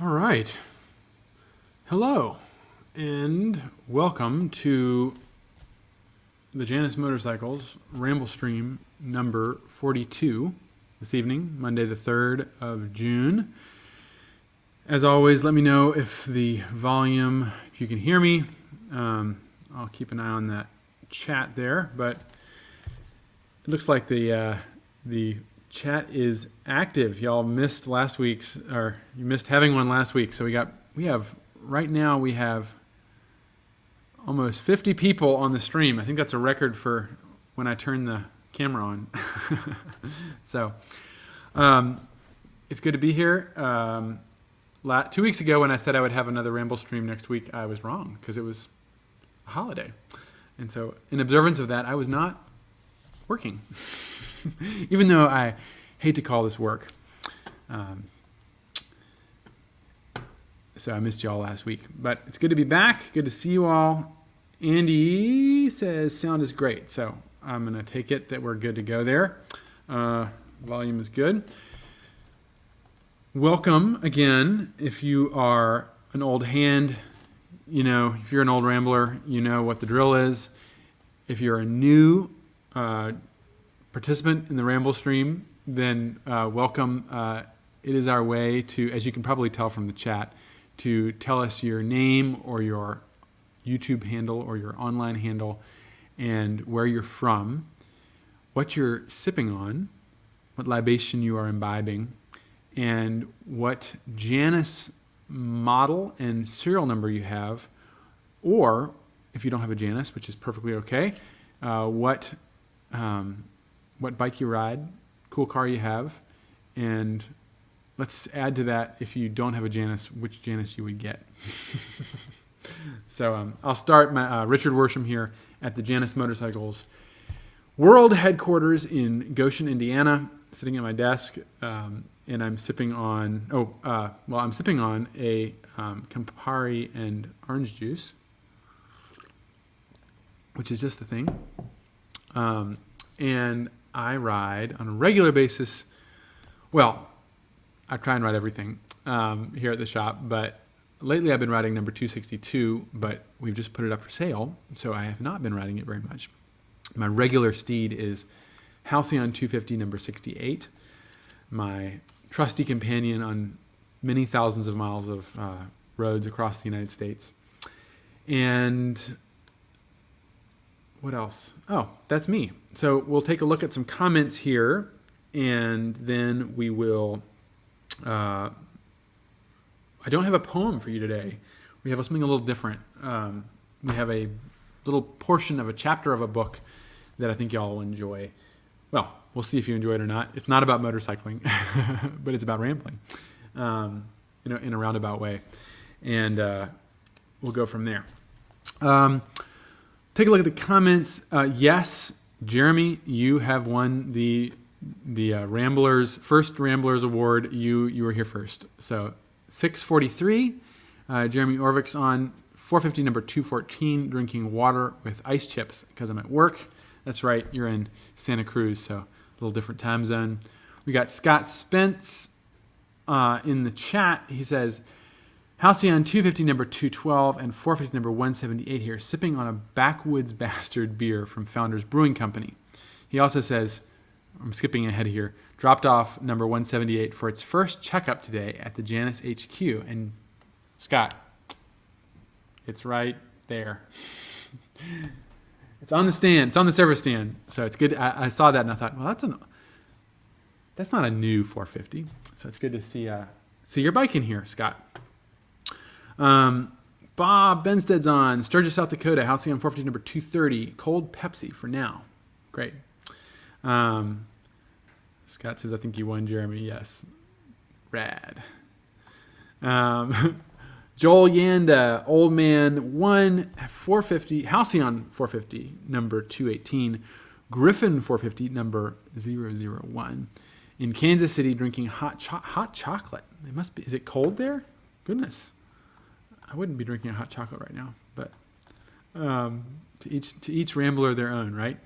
All right. Hello, and welcome to the Janus Motorcycles Ramblestream number 42 this evening, Monday the 3rd of June. As always, let me know if the volume, if you can hear me. I'll keep an eye on that chat there, but it looks like the chat is active. Y'all missed last week's, or you missed having one last week. So right now we have almost 50 people on the stream. I think that's a record for when I turn the camera on. So it's good to be here. 2 weeks ago when I said I would have another Ramble stream next week, I was wrong because it was a holiday. And so in observance of that, I was not working. Even though I hate to call this work. So I missed you all last week. But it's good to be back. Good to see you all. Andy says sound is great. So I'm going to take it that we're good to go there. Volume is good. Welcome again. If you are an old hand, if you're an old rambler, you know what the drill is. If you're a new participant in the Ramble stream, then welcome. It is our way to, as you can probably tell from the chat, to tell us your name or your YouTube handle or your online handle and where you're from, what you're sipping on, what libation you are imbibing, and what Janus model and serial number you have, or if you don't have a Janus, which is perfectly okay, what bike you ride, cool car you have, and let's add to that, if you don't have a Janus, which Janus you would get. So I'll start. Richard Worsham here at the Janus Motorcycles World Headquarters in Goshen, Indiana, sitting at my desk, and I'm sipping on, I'm sipping on a Campari and orange juice, which is just the thing. And I ride on a regular basis. Well, I try and ride everything here at the shop, but lately I've been riding number 262, but we've just put it up for sale, so I have not been riding it very much. My regular steed is Halcyon 250 number 68, my trusty companion on many thousands of miles of roads across the United States. And what else? Oh, that's me. So we'll take a look at some comments here, and then we will... I don't have a poem for you today. We have something a little different. We have a little portion of a chapter of a book that I think y'all will enjoy. Well, we'll see if you enjoy it or not. It's not about motorcycling, but it's about rambling, in a roundabout way. And we'll go from there. Take a look at the comments. Yes, Jeremy, you have won the first Ramblers Award. You were here first. So 643, Jeremy Orvik's on 450 number 214, drinking water with ice chips because I'm at work. That's right, you're in Santa Cruz, so a little different time zone. We got Scott Spence in the chat. He says, Halcyon 250 number 212 and 450 number 178 here, sipping on a Backwoods Bastard beer from Founders Brewing Company. He also says, I'm skipping ahead here, dropped off number 178 for its first checkup today at the Janus HQ. And Scott, it's right there. It's on the stand. It's on the service stand. So it's good. I saw that and I thought, well, that's not a new 450. So it's good to see your bike in here, Scott. Bob Benstead's on Sturgis, South Dakota, Halcyon 450 number 230, cold Pepsi for now. Great. Scott says, I think you won, Jeremy. Yes. Rad. Joel Yanda, old man, won 450, Halcyon 450, number 218, Griffin 450, number 001, in Kansas City, drinking hot chocolate. It must be, is it cold there? Goodness. I wouldn't be drinking a hot chocolate right now, but to each rambler their own, right?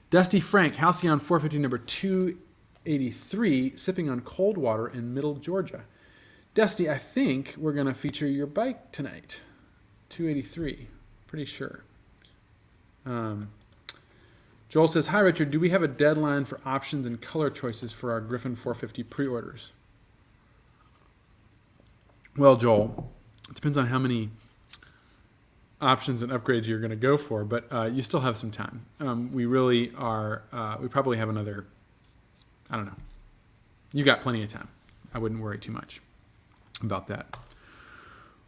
Dusty Frank, Halcyon 450, number 283, sipping on cold water in Middle Georgia. Dusty, I think we're going to feature your bike tonight. 283. Pretty sure. Joel says, hi, Richard. Do we have a deadline for options and color choices for our Griffin 450 pre-orders? Well, Joel, it depends on how many options and upgrades you're going to go for, but you still have some time. We really are, we probably have another, I don't know. You got plenty of time. I wouldn't worry too much about that.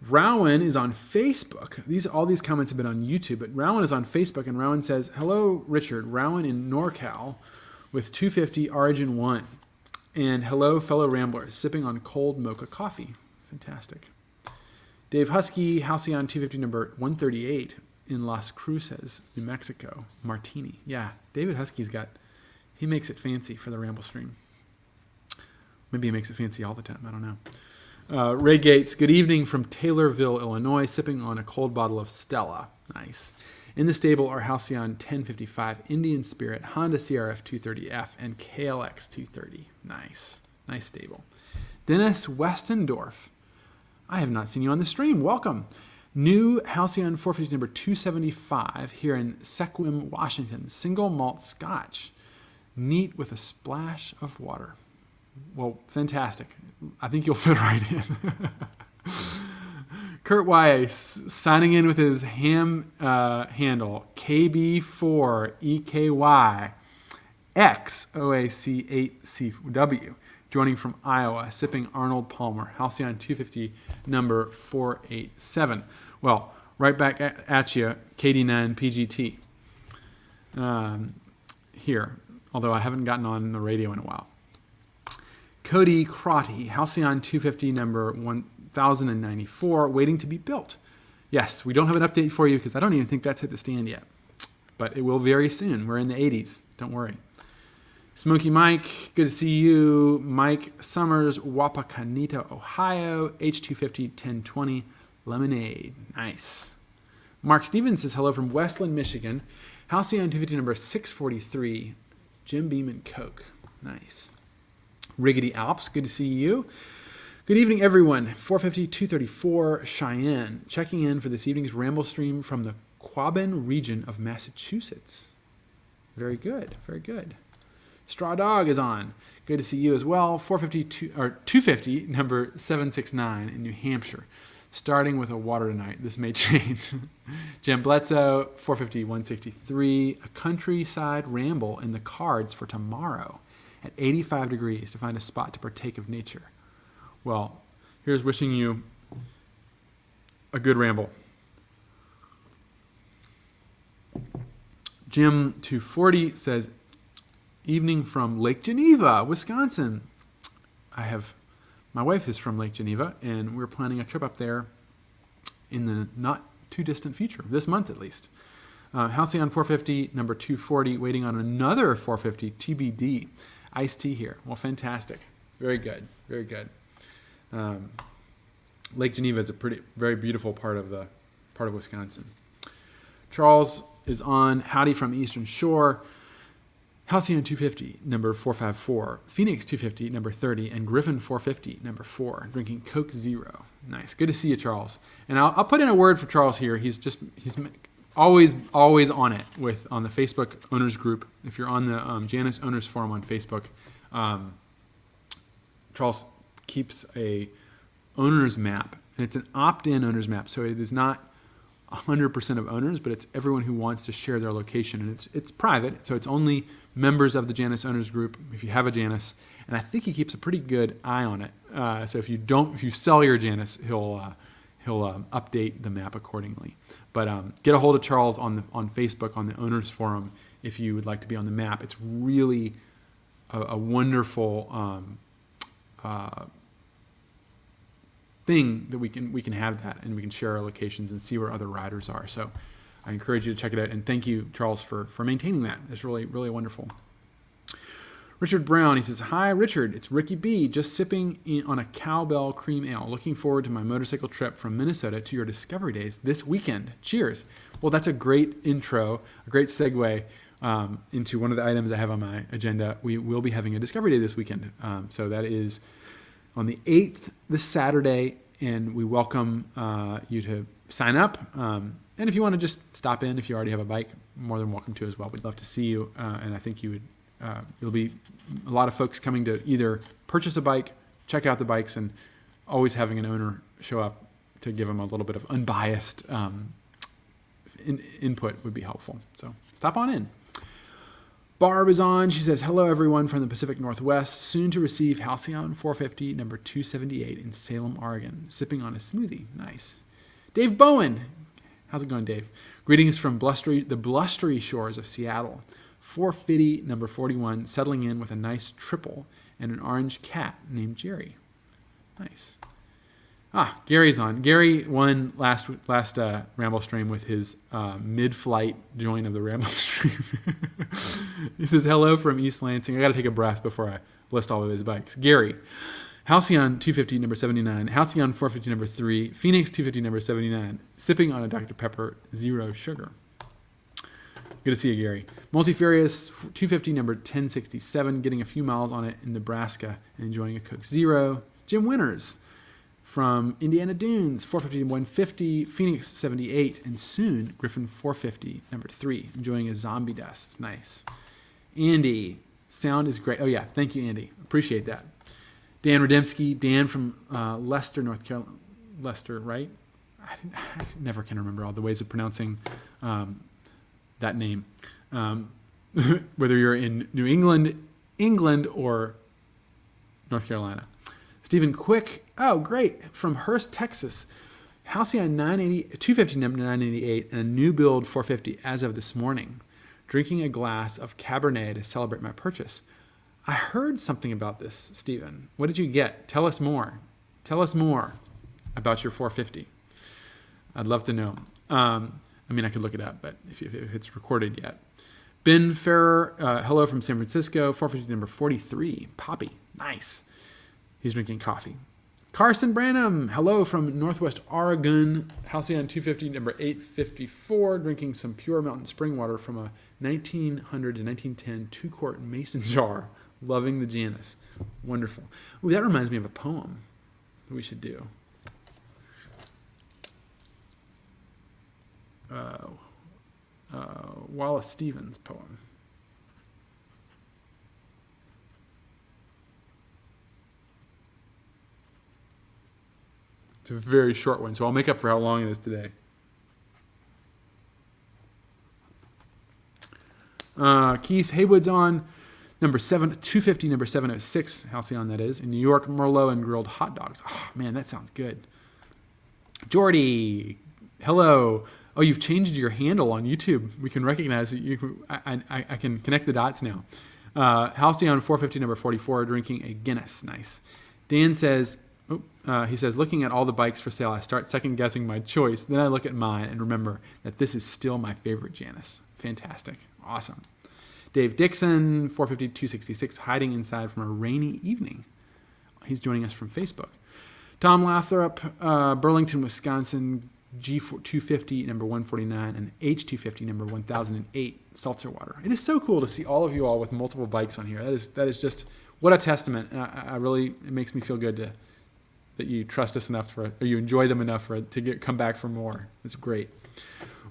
Rowan is on Facebook. All these comments have been on YouTube, but Rowan is on Facebook, and Rowan says, hello, Richard. Rowan in NorCal with 250 Origin 1. And hello, fellow Ramblers, sipping on cold mocha coffee. Fantastic. Dave Husky, Halcyon 250 number 138 in Las Cruces, New Mexico. Martini. Yeah, David Husky's he makes it fancy for the Ramblestream. Maybe he makes it fancy all the time. I don't know. Ray Gates, good evening from Taylorville, Illinois, sipping on a cold bottle of Stella. Nice. In the stable are Halcyon 1055, Indian Spirit, Honda CRF 230F, and KLX 230. Nice. Nice stable. Dennis Westendorf. I have not seen you on the stream. Welcome. New Halcyon 450 number 275 here in Sequim, Washington. Single malt scotch. Neat with a splash of water. Well, fantastic. I think you'll fit right in. Kurt Weiss signing in with his handle KB4EKY XOAC8CW, joining from Iowa, sipping Arnold Palmer, Halcyon 250 number 487. Well, right back at you, KD9 PGT. Here, although I haven't gotten on the radio in a while. Cody Crotty, Halcyon 250 number 1094, waiting to be built. Yes, we don't have an update for you because I don't even think that's hit the stand yet. But it will very soon. We're in the 80s. Don't worry. Smoky Mike, good to see you. Mike Summers, Wapakoneta, Ohio, H250 1020 Lemonade. Nice. Mark Stevens says hello from Westland, Michigan. Halcyon 250 number 643, Jim Beam and Coke. Nice. Riggedy Alps, good to see you. Good evening, everyone. 450 234 Cheyenne, checking in for this evening's Ramblestream from the Quabbin region of Massachusetts. Very good, very good. Straw Dog is on. Good to see you as well. 250 number 769 in New Hampshire. Starting with a water tonight. This may change. Jim Bledsoe, 450 163. A countryside ramble in the cards for tomorrow at 85 degrees to find a spot to partake of nature. Well, here's wishing you a good ramble. Jim 240 says, evening from Lake Geneva, Wisconsin. My wife is from Lake Geneva, and we're planning a trip up there in the not too distant future, this month at least. Halcyon 450, number 240, waiting on another 450 TBD. Iced tea here. Well, fantastic. Very good. Very good. Lake Geneva is a very beautiful part of Wisconsin. Charles is on. Howdy from Eastern Shore. Halcyon 250, number 454. Phoenix 250, number 30. And Griffin 450, number 4. Drinking Coke Zero. Nice. Good to see you, Charles. And I'll put in a word for Charles here. He's always on it on the Facebook owners group. If you're on the Janus owners forum on Facebook, Charles keeps a owners map, and it's an opt-in owners map. So it is not 100% of owners, but it's everyone who wants to share their location, and it's private. So it's only members of the Janus owners group if you have a Janus, and I think he keeps a pretty good eye on it. So if you sell your Janus, he'll update the map accordingly. But get a hold of Charles on Facebook on the owners forum if you would like to be on the map. It's really a wonderful thing that we can have that, and we can share our locations and see where other riders are. So I encourage you to check it out, and thank you, Charles, for maintaining that. It's really, really wonderful. Richard Brown, he says, hi, Richard. It's Ricky B, just sipping on a Cowbell Cream Ale. Looking forward to my motorcycle trip from Minnesota to your Discovery Days this weekend. Cheers. Well, that's a great intro, a great segue into one of the items I have on my agenda. We will be having a Discovery Day this weekend. So that is on the 8th, this Saturday, and we welcome you to sign up. And if you want to just stop in, if you already have a bike, more than welcome to as well. We'd love to see you, and I think you would. There'll be a lot of folks coming to either purchase a bike, check out the bikes, and always having an owner show up to give them a little bit of unbiased input would be helpful. So stop on in. Barb is on. She says, hello, everyone from the Pacific Northwest. Soon to receive Halcyon 450 number 278 in Salem, Oregon. Sipping on a smoothie. Nice. Dave Bowen. How's it going, Dave? Greetings from the blustery shores of Seattle. 450 number 41 settling in with a nice triple and an orange cat named Jerry. Nice. Gary's on. Gary won last Ramblestream with his mid-flight join of the Ramblestream. He says, hello from East Lansing. I got to take a breath before I list all of his bikes. Gary, Halcyon 250 number 79, Halcyon 450 number 3, Phoenix 250 number 79, sipping on a Dr. Pepper, zero sugar. Good to see you, Gary. Multifarious 250 number 1067, getting a few miles on it in Nebraska and enjoying a Coke Zero. Jim Winters from Indiana Dunes, 450 and 150, Phoenix 78, and soon Griffin 450, number 3, enjoying a zombie dust. Nice. Andy, sound is great. Oh, yeah, thank you, Andy. Appreciate that. Dan Rademski, Dan from Leicester, North Carolina. Leicester, right? I never can remember all the ways of pronouncing that name. Whether you're in New England, or North Carolina. Stephen Quick, oh great, from Hurst, Texas. Halcyon 250 number 988 and a new build 450 as of this morning. Drinking a glass of Cabernet to celebrate my purchase. I heard something about this, Stephen. What did you get? Tell us more. Tell us more about your 450. I'd love to know. I could look it up, but if it's recorded yet. Ben Ferrer, hello from San Francisco, 450 number 43, Poppy, nice. He's drinking coffee. Carson Branham, hello from Northwest Oregon, Halcyon 250 number 854, drinking some pure mountain spring water from a 1900 to 1910 2-quart mason jar, loving the Janus. Wonderful. Ooh, that reminds me of a poem that we should do. Wallace Stevens poem. It's a very short one, so I'll make up for how long it is today. Keith Haywood's on. Number 250, number 706, Halcyon that is. In New York, Merlot and grilled hot dogs. Oh, man, that sounds good. Jordy, hello. Oh, you've changed your handle on YouTube. We can recognize it. I can connect the dots now. Halcyon 450, number 44, drinking a Guinness. Nice. Dan says, he says, looking at all the bikes for sale, I start second-guessing my choice. Then I look at mine and remember that this is still my favorite Janus. Fantastic. Awesome. Dave Dixon, 450, 266, hiding inside from a rainy evening. He's joining us from Facebook. Tom Lathrop, Burlington, Wisconsin, G250 number 149 and H250 number 1008 seltzer water. It is so cool to see all of you all with multiple bikes on here. That is just what a testament. I really, it makes me feel good that you trust us enough or you enjoy them enough to come back for more. It's great.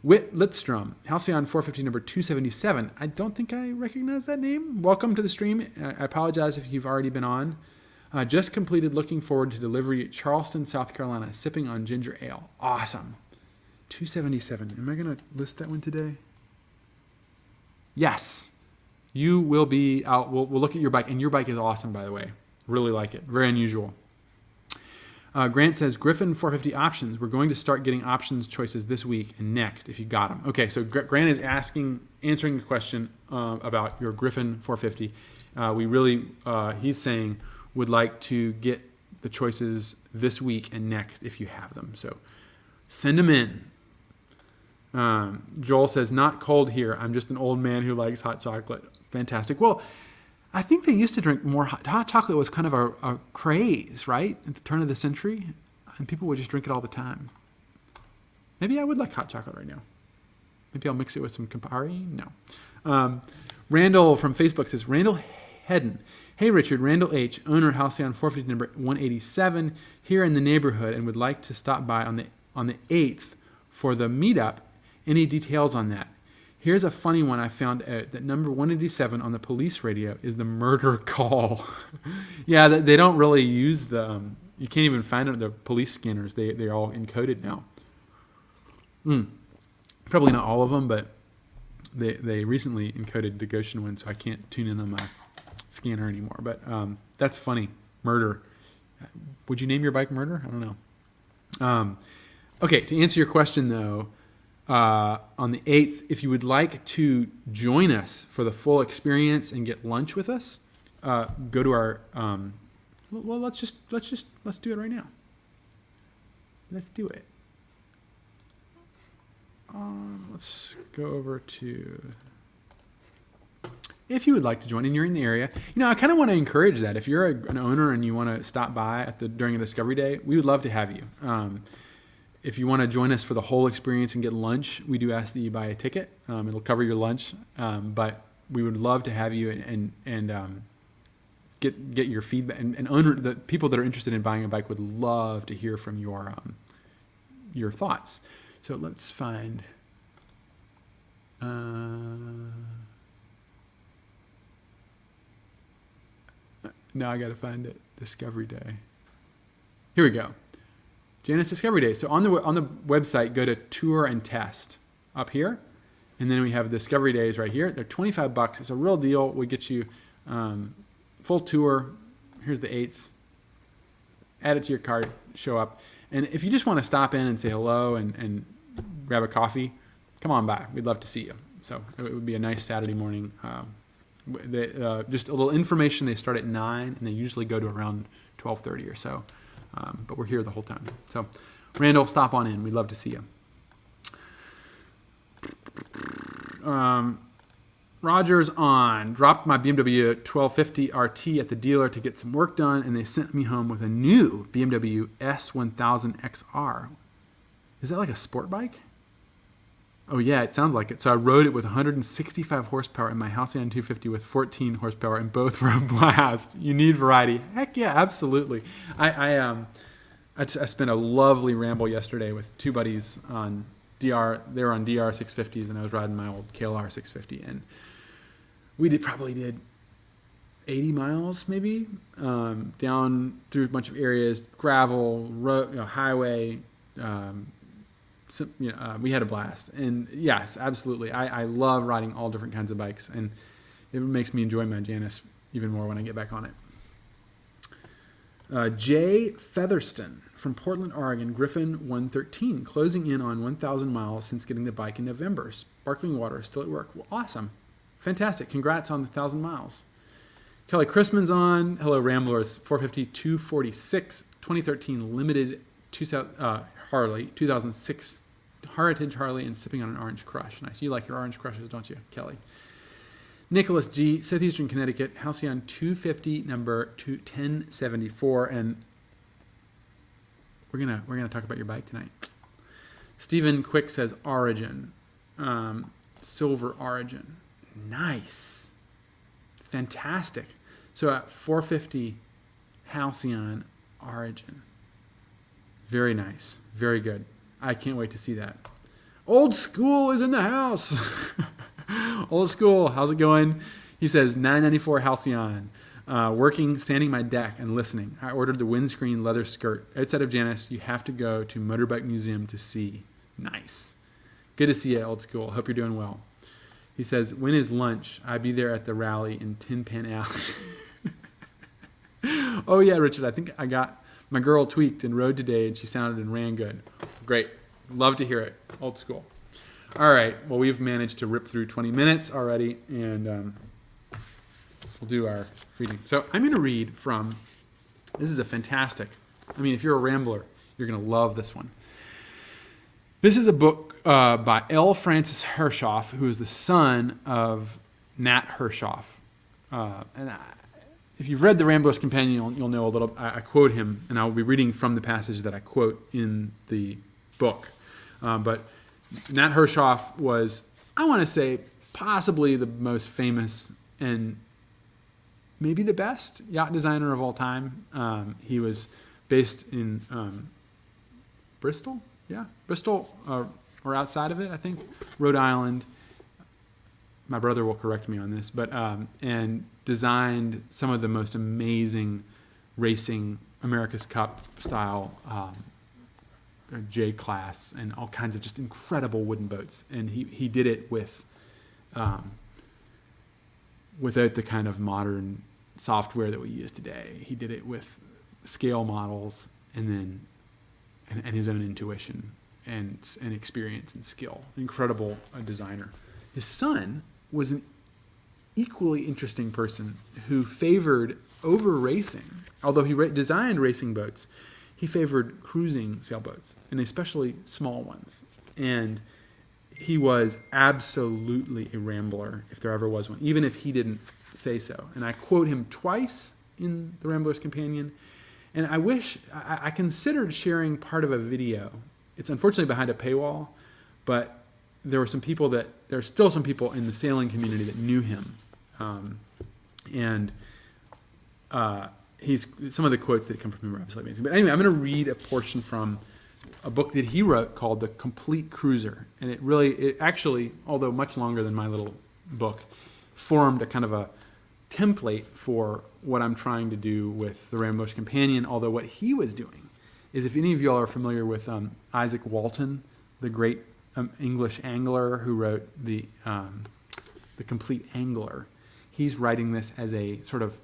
Whit Lidstrom, Halcyon 450 number 277. I don't think I recognize that name. Welcome to the stream. I apologize if you've already been on. Just completed, looking forward to delivery at Charleston, South Carolina, sipping on ginger ale. Awesome. 277. Am I going to list that one today? Yes. You will be out. We'll look at your bike. And your bike is awesome, by the way. Really like it. Very unusual. Grant says, Griffin 450 options. We're going to start getting options choices this week and next if you got them. Okay, so Grant is answering the question about your Griffin 450. He's saying, would like to get the choices this week and next if you have them. So send them in. Joel says, not cold here. I'm just an old man who likes hot chocolate. Fantastic. Well, I think they used to drink more hot chocolate was kind of a craze, right? At the turn of the century. And people would just drink it all the time. Maybe I would like hot chocolate right now. Maybe I'll mix it with some Campari. No. Randall from Facebook says, Randall heading. Hey, Richard, Randall H., owner, Halcyon 450 number 187, here in the neighborhood, and would like to stop by on the 8th for the meetup. Any details on that? Here's a funny one I found out, that number 187 on the police radio is the murder call. Yeah, they don't really use the, you can't even find it on the police scanners. They're all encoded now. Probably not all of them, but they recently encoded the Goshen one, so I can't tune in on my scanner anymore. But that's funny. Murder. Would you name your bike Murder? I don't know. Okay, to answer your question, though, on the 8th, if you would like to join us for the full experience and get lunch with us, go to our, well, let's do it right now. Let's do it. Let's go over to, if you would like to join and you're in the area, I kind of want to encourage that. If you're an owner and you want to stop by during a Discovery Day, we would love to have you. If you want to join us for the whole experience and get lunch, we do ask that you buy a ticket. It'll cover your lunch, but we would love to have you and get your feedback. And the people that are interested in buying a bike would love to hear from your thoughts. So let's find. Now I got to find it. Discovery Day. Here we go. Janus Discovery Day. So on the website, go to Tour and Test up here, and then we have Discovery Days right here. They're $25. It's a real deal. We get you full tour. Here's the 8th. Add it to your cart. Show up. And if you just want to stop in and say hello and grab a coffee, come on by. We'd love to see you. So it would be a nice Saturday morning. Just a little information. They start at 9 and they usually go to around 12:30 or so. But we're here the whole time. So, Randall, stop on in. We'd love to see you. Roger's on. Dropped my BMW 1250 RT at the dealer to get some work done, and they sent me home with a new BMW S1000 XR. Is that like a sport bike? Oh, yeah, it sounds like it. So I rode it with 165 horsepower in my Halcyon 250 with 14 horsepower, and both were a blast. You need variety. Heck yeah, absolutely. I spent a lovely ramble yesterday with two buddies on DR. They were on DR 650s, and I was riding my old KLR 650. And we probably did 80 miles maybe, down through a bunch of areas, gravel, highway, we had a blast. And yes, absolutely. I love riding all different kinds of bikes, and it makes me enjoy my Janus even more when I get back on it. Jay Featherston from Portland, Oregon, Griffin 113, closing in on 1,000 miles since getting the bike in November. Sparkling water, still at work. Well, awesome. Fantastic. Congrats on the 1,000 miles. Kelly Chrisman's on. Hello, Ramblers. 450 246, 2013 limited Harley, 2006 Heritage Harley, and sipping on an Orange Crush. Nice. You like your Orange Crushes, don't you, Kelly? Nicholas G., Southeastern Connecticut, Halcyon 250, number 1074, and we're gonna talk about your bike tonight. Stephen Quick says Origin, Silver Origin. Nice. Fantastic. So at 450 Halcyon Origin. Very nice. Very good. I can't wait to see that. Old School is in the house. Old School, how's it going? He says, 994 Halcyon. Working, standing my deck and listening. I ordered the windscreen leather skirt. Outside of Janus, you have to go to Motorbike Museum to see. Nice. Good to see you, Old School. Hope you're doing well. He says, when is lunch? I'll be there at the rally in Tin Pan Alley. Oh, yeah, Richard, I think I got my girl tweaked and rode today, and she sounded and ran good. Great. Love to hear it. Old School. All right. Well, we've managed to rip through 20 minutes already, and we'll do our reading. So I'm going to read from, this is a fantastic, if you're a rambler, you're going to love this one. This is a book by L. Francis Hirshoff, who is the son of Nat Hirshoff. If you've read The Rambler's Companion, you'll know a little. I quote him, and I'll be reading from the passage that I quote in the book. But Nat Hirshoff was, I want to say, possibly the most famous and maybe the best yacht designer of all time. He was based in Bristol, or outside of it, I think, Rhode Island. My brother will correct me on this, but and designed some of the most amazing racing America's Cup style J-class and all kinds of just incredible wooden boats. And he did it with without the kind of modern software that we use today. He did it with scale models and his own intuition and experience and skill. Incredible designer. His son was an equally interesting person who favored over racing. Although he designed racing boats, he favored cruising sailboats, and especially small ones. And he was absolutely a rambler, if there ever was one, even if he didn't say so. And I quote him twice in The Rambler's Companion. And I considered sharing part of a video. It's unfortunately behind a paywall, but there's still some people in the sailing community that knew him. He's some of the quotes that come from him are absolutely amazing. But anyway, I'm going to read a portion from a book that he wrote called The Complete Cruiser. And it actually, although much longer than my little book, formed a kind of a template for what I'm trying to do with The Rambler's Companion. Although what he was doing is, if any of y'all are familiar with Isaac Walton, the great English angler who wrote the Complete Angler, he's writing this as a sort of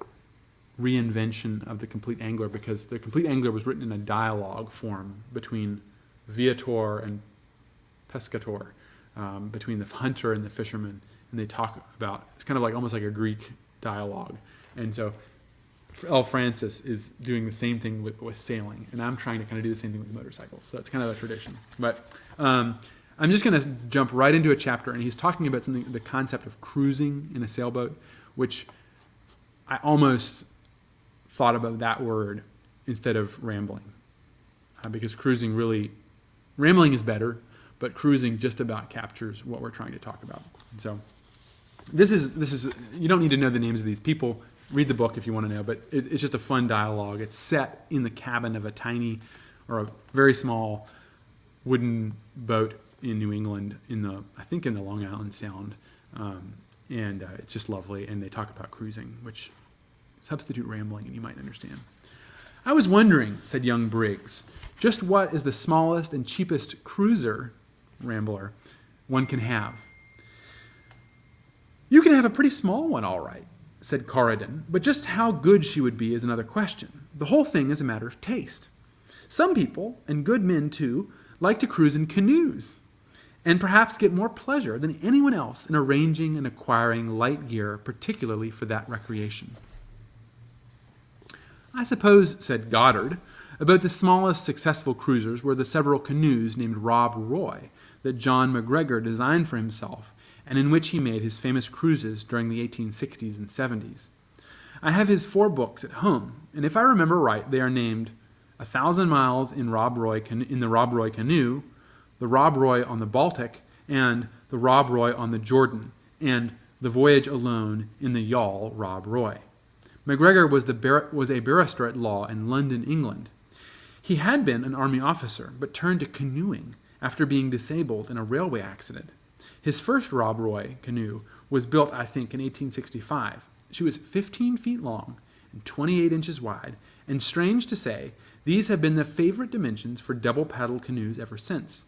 reinvention of the Complete Angler, because the Complete Angler was written in a dialogue form between Viator and Pescator, between the hunter and the fisherman, and they talk about, it's kind of like almost like a Greek dialogue. And so L. Francis is doing the same thing with sailing, and I'm trying to kind of do the same thing with motorcycles. So it's kind of a tradition. But I'm just going to jump right into a chapter, and he's talking about the concept of cruising in a sailboat, which I almost thought about that word instead of rambling, because rambling is better, but cruising just about captures what we're trying to talk about. So this is you don't need to know the names of these people. Read the book if you want to know, but it's just a fun dialogue. It's set in the cabin of a tiny or a very small wooden boat in New England, I think in the Long Island Sound, and it's just lovely. And they talk about cruising, which substitute rambling, and you might understand. I was wondering, said young Briggs, just what is the smallest and cheapest cruiser, rambler, one can have. You can have a pretty small one, all right, said Corydon, but just how good she would be is another question. The whole thing is a matter of taste. Some people, and good men too, like to cruise in canoes, and perhaps get more pleasure than anyone else in arranging and acquiring light gear, particularly for that recreation. I suppose, said Goddard, about the smallest successful cruisers were the several canoes named Rob Roy that John MacGregor designed for himself, and in which he made his famous cruises during the 1860s and 70s. I have his 4 books at home, and if I remember right, they are named 1,000 Miles in the Rob Roy Canoe, The Rob Roy on the Baltic, and The Rob Roy on the Jordan, and The Voyage Alone in the Yawl Rob Roy. MacGregor was a barrister at law in London, England. He had been an army officer, but turned to canoeing after being disabled in a railway accident. His first Rob Roy canoe was built, I think, in 1865. She was 15 feet long and 28 inches wide, and strange to say, these have been the favorite dimensions for double-paddle canoes ever since.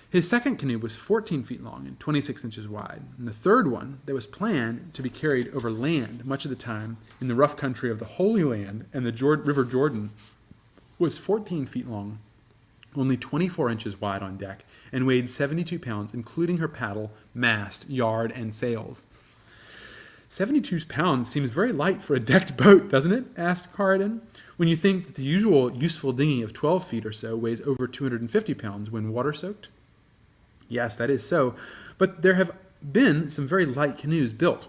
His second canoe was 14 feet long and 26 inches wide, and the third one, that was planned to be carried over land much of the time in the rough country of the Holy Land and the River Jordan, was 14 feet long, only 24 inches wide on deck, and weighed 72 pounds, including her paddle, mast, yard, and sails. 72 pounds seems very light for a decked boat, doesn't it? Asked Corydon, when you think that the usual useful dinghy of 12 feet or so weighs over 250 pounds when water-soaked. Yes, that is so, but there have been some very light canoes built.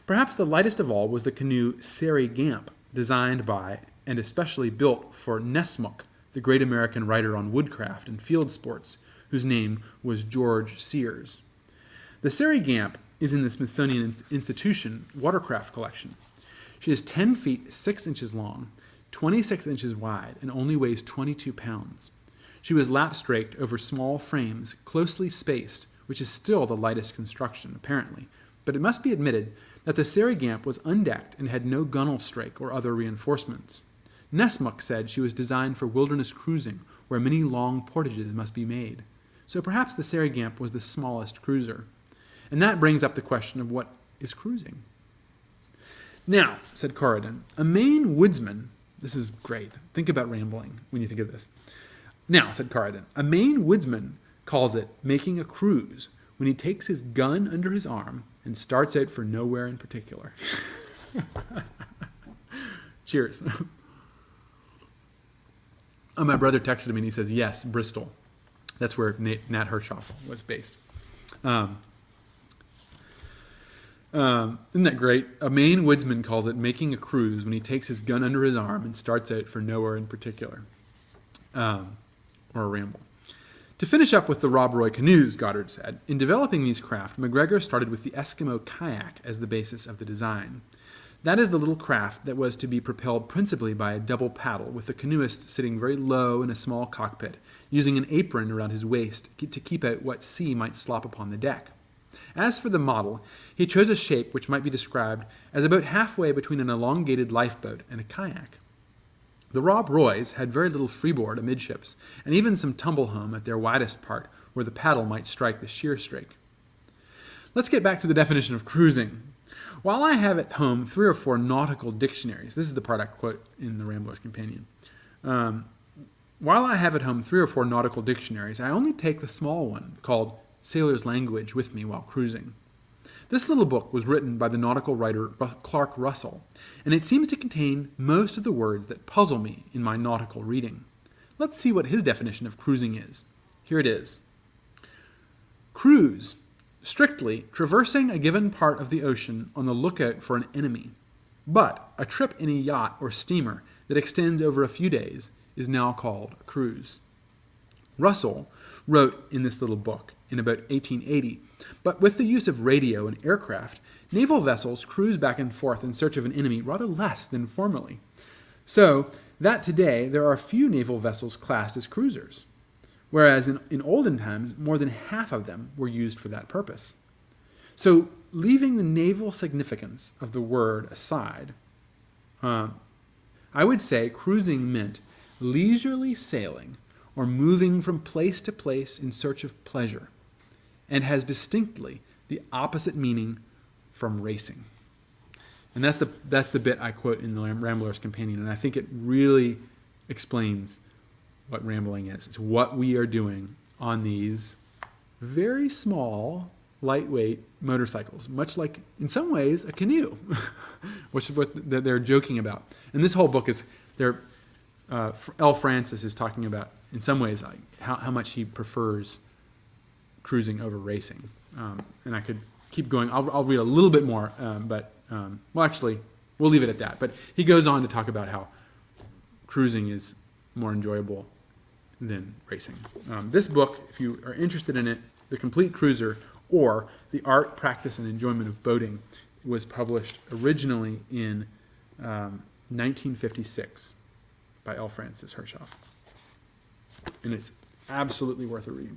Perhaps the lightest of all was the canoe Sari Gamp, designed by and especially built for Nessmuk, the great American writer on woodcraft and field sports, whose name was George Sears. The Sari Gamp is in the Smithsonian Institution watercraft collection. She is 10 feet 6 inches long, 26 inches wide, and only weighs 22 pounds. She was lap-straked over small frames, closely spaced, which is still the lightest construction, apparently. But it must be admitted that the Sarigamp was undecked and had no gunwale strake or other reinforcements. Nessmuk said she was designed for wilderness cruising, where many long portages must be made. So perhaps the Sarigamp was the smallest cruiser. And that brings up the question of what is cruising. Now, said Corridon, a Maine woodsman, this is great, think about rambling when you think of this. Now, said Corridon, a Maine woodsman calls it making a cruise when he takes his gun under his arm and starts out for nowhere in particular. Cheers. My brother texted me and he says, yes, Bristol. That's where Nat Hirshoff was based. Isn't that great? A Maine woodsman calls it making a cruise when he takes his gun under his arm and starts out for nowhere in particular. Or a ramble. To finish up with the Rob Roy canoes, Goddard said, in developing these craft, McGregor started with the Eskimo kayak as the basis of the design. That is the little craft that was to be propelled principally by a double paddle, with the canoeist sitting very low in a small cockpit, using an apron around his waist to keep out what sea might slop upon the deck. As for the model, he chose a shape which might be described as about halfway between an elongated lifeboat and a kayak. The Rob Roys had very little freeboard amidships, and even some tumble-home at their widest part, where the paddle might strike the sheer strake. Let's get back to the definition of cruising. While I have at home 3 or 4 nautical dictionaries, this is the part I quote in the Rambler's Companion. While I have at home 3 or 4 nautical dictionaries, I only take the small one called Sailor's Language with me while cruising. This little book was written by the nautical writer Clark Russell, and it seems to contain most of the words that puzzle me in my nautical reading. Let's see what his definition of cruising is. Here it is. Cruise, strictly traversing a given part of the ocean on the lookout for an enemy. But a trip in a yacht or steamer that extends over a few days is now called a cruise. Russell wrote in this little book in about 1880, but with the use of radio and aircraft, naval vessels cruise back and forth in search of an enemy rather less than formerly. So that today there are few naval vessels classed as cruisers, whereas in olden times more than half of them were used for that purpose. So leaving the naval significance of the word aside, I would say cruising meant leisurely sailing or moving from place to place in search of pleasure, and has distinctly the opposite meaning from racing. And that's the bit I quote in the Rambler's Companion, and I think it really explains what rambling is. It's what we are doing on these very small, lightweight motorcycles, much like, in some ways, a canoe, which is what they're joking about. And this whole book is, L. Francis is talking about, in some ways, how much he prefers cruising over racing. And I could keep going. I'll read a little bit more, but actually, we'll leave it at that. But he goes on to talk about how cruising is more enjoyable than racing. This book, if you are interested in it, The Complete Cruiser, or The Art, Practice, and Enjoyment of Boating, was published originally in 1956 by L. Francis Hirshoff. And it's absolutely worth a read.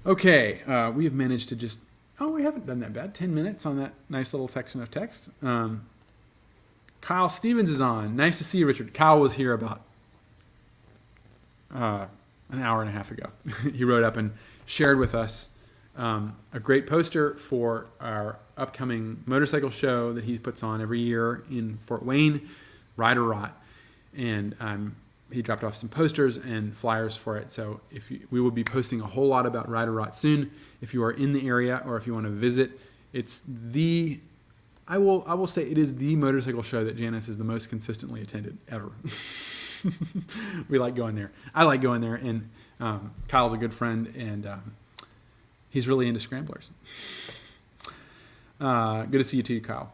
Okay, we have managed to just... we haven't done that bad. 10 minutes on that nice little section of text. Kyle Stevens is on. Nice to see you, Richard. Kyle was here about an hour and a half ago. He wrote up and shared with us a great poster for our upcoming motorcycle show that he puts on every year in Fort Wayne, Ride or Rot. And he dropped off some posters and flyers for it. So we will be posting a whole lot about Ride or Rot soon. If you are in the area or if you want to visit, I will say it is the motorcycle show that Janus is the most consistently attended ever. We like going there. I like going there, and Kyle's a good friend, and he's really into scramblers. Good to see you too, Kyle.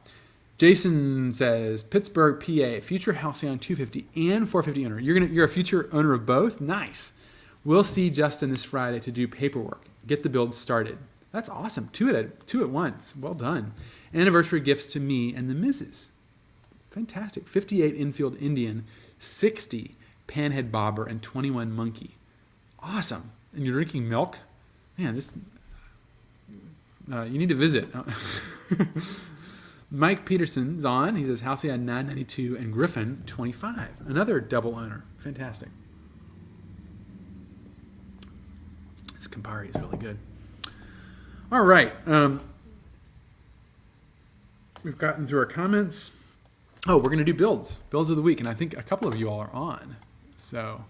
Jason says, Pittsburgh, PA, future Halcyon 250 and 450 owner. You're a future owner of both? Nice. We'll see Justin this Friday to do paperwork. Get the build started. That's awesome. Two at once. Well done. Anniversary gifts to me and the missus. Fantastic. 58 infield Indian, 60 panhead bobber, and 21 monkey. Awesome. And you're drinking milk? Man, this... you need to visit. Mike Peterson's on. He says Halcyon 992 and Griffin 25. Another double owner. Fantastic. This Campari is really good. All right. We've gotten through our comments. Oh, we're going to do builds of the week. And I think a couple of you all are on. So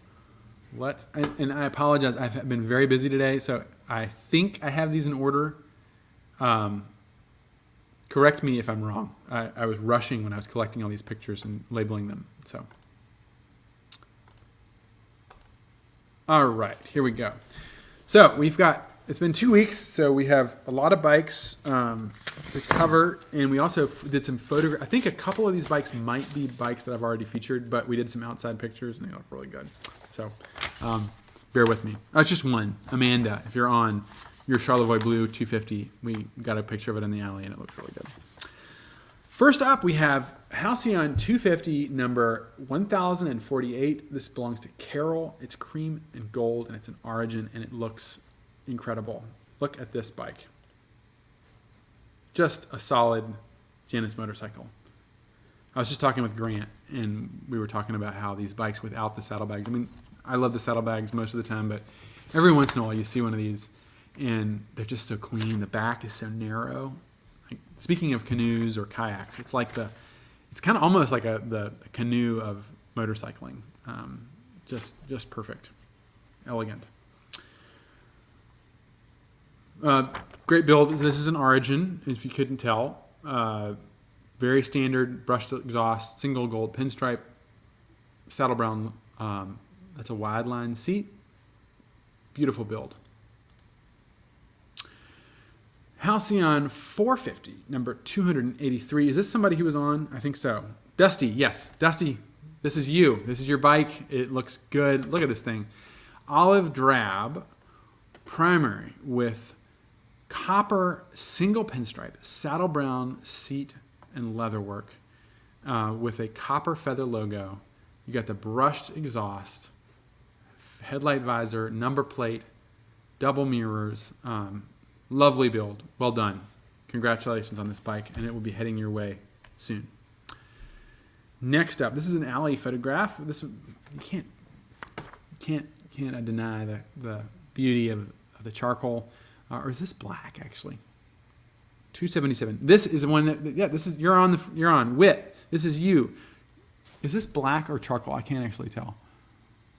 and I apologize. I've been very busy today. So I think I have these in order. Correct me if I'm wrong. I was rushing when I was collecting all these pictures and labeling them. So, all right, here we go. So it's been 2 weeks, so we have a lot of bikes to cover, and we also did some I think a couple of these bikes might be bikes that I've already featured, but we did some outside pictures, and they look really good. So, bear with me. It's just one. Amanda, if you're on, your Charlevoix Blue 250. We got a picture of it in the alley, and it looks really good. First up, we have Halcyon 250 number 1048. This belongs to Carol. It's cream and gold, and it's an Origin, and it looks incredible. Look at this bike. Just a solid Janus motorcycle. I was just talking with Grant, and we were talking about how these bikes without the saddlebags, I mean, I love the saddlebags most of the time, but every once in a while you see one of these, and they're just so clean. The back is so narrow. Like, speaking of canoes or kayaks, it's kind of almost like the canoe of motorcycling. Just perfect, elegant. Great build. This is an Origin, if you couldn't tell. Very standard brushed exhaust, single gold pinstripe, saddle brown. That's a wide line seat. Beautiful build. Halcyon 450, number 283. Is this somebody who was on? I think so. Dusty, yes. Dusty, this is you. This is your bike. It looks good. Look at this thing. Olive drab primary with copper single pinstripe, saddle brown seat and leather work with a copper feather logo. You got the brushed exhaust, headlight visor, number plate, double mirrors. Lovely build. Well done. Congratulations on this bike, and it will be heading your way soon. Next up, this is an alley photograph. This you can't deny the beauty of the charcoal. Or is this black actually? 277. This is the one that this is you're on Wit. This is you. Is this black or charcoal? I can't actually tell.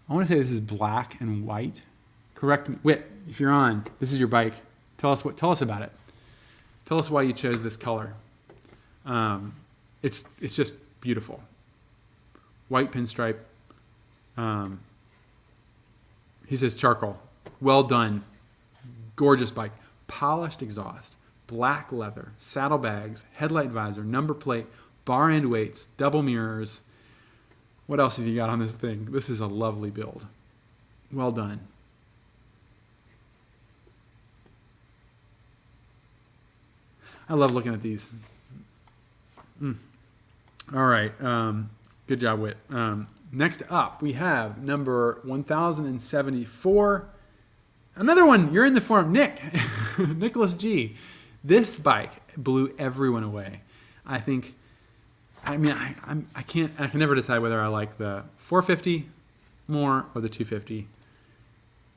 I want to say this is black and white. Correct me, Wit. If you're on, this is your bike. Tell us about it. Tell us why you chose this color. It's just beautiful. White pinstripe. He says charcoal. Well done. Gorgeous bike. Polished exhaust. Black leather. Saddlebags. Headlight visor. Number plate. Bar end weights. Double mirrors. What else have you got on this thing? This is a lovely build. Well done. I love looking at these. All right. Good job, Wit. Next up, we have number 1074. Another one. You're in the form. Nick. Nicholas G. This bike blew everyone away. I can never decide whether I like the 450 more or the 250.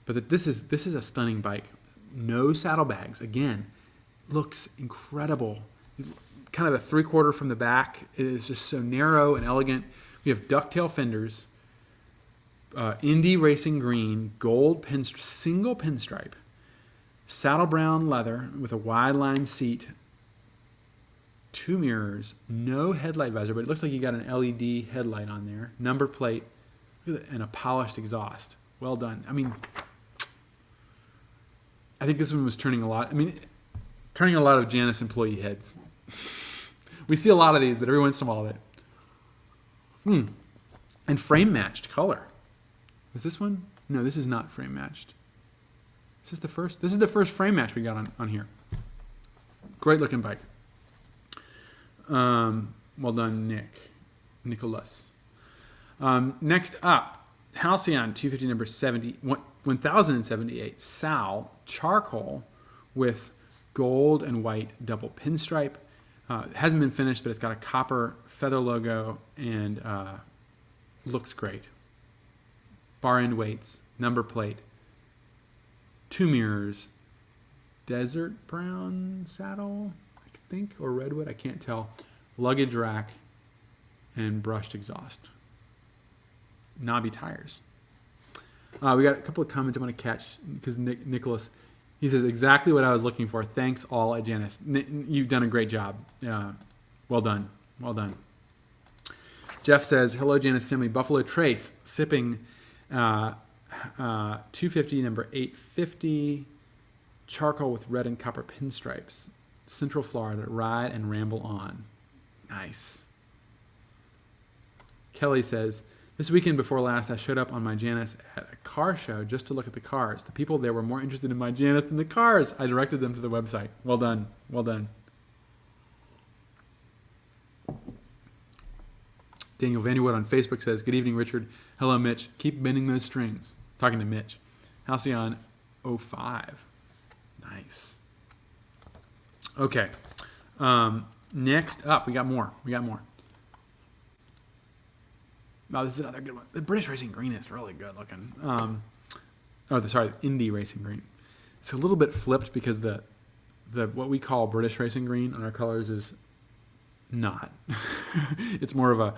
But this is a stunning bike. No saddlebags. Again, looks incredible. Kind of a 3/4 from the back. It is just so narrow and elegant. We have ducktail fenders, Indy Racing green, gold single pinstripe, saddle brown leather with a wide line seat, 2 mirrors, no headlight visor, but it looks like you got an LED headlight on there, number plate, and a polished exhaust. Well done. I think this one was turning a lot of Janus employee heads. We see a lot of these, but every once in a while And frame matched color. Was this one? No, this is not frame matched. Is this the first? This is the first frame match we got on here. Great looking bike. Well done, Nicholas. Next up, Halcyon 250 number 1078 Sal charcoal with gold and white double pinstripe. It hasn't been finished, but it's got a copper feather logo and looks great. Bar end weights, number plate, 2 mirrors, desert brown saddle, I think, or redwood, I can't tell. Luggage rack and brushed exhaust. Knobby tires. We got a couple of comments I want to catch because Nicholas, he says exactly what I was looking for. Thanks all at Janus. You've done a great job. Well done. Well done. Jeff says, hello Janus family. Buffalo Trace sipping 250 number 850 charcoal with red and copper pinstripes. Central Florida. Ride and ramble on. Nice. Kelly says, this weekend before last, I showed up on my Janus at a car show just to look at the cars. The people there were more interested in my Janus than the cars. I directed them to the website. Well done. Well done. Daniel Vanderwood on Facebook says, good evening, Richard. Hello, Mitch. Keep bending those strings. Talking to Mitch. Halcyon 05. Nice. Okay. Next up, we got more. Oh, this is another good one. The British Racing Green is really good looking. The Indy Racing Green. It's a little bit flipped because the what we call British Racing Green on our colors is not. It's more of a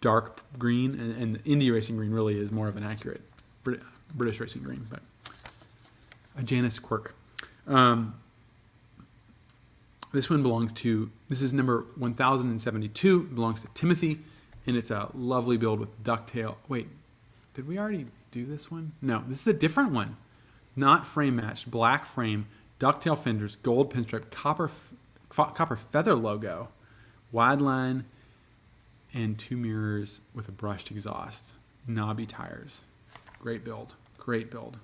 dark green, and the Indy Racing Green really is more of an accurate British Racing Green, but a Janus quirk. This one this is number 1072, belongs to Timothy, and it's a lovely build with ducktail. Wait, did we already do this one? No, this is a different one. Not frame matched, black frame, ducktail fenders, gold pinstripe, copper feather logo, wide line, and 2 mirrors with a brushed exhaust. Knobby tires. Great build. Great build.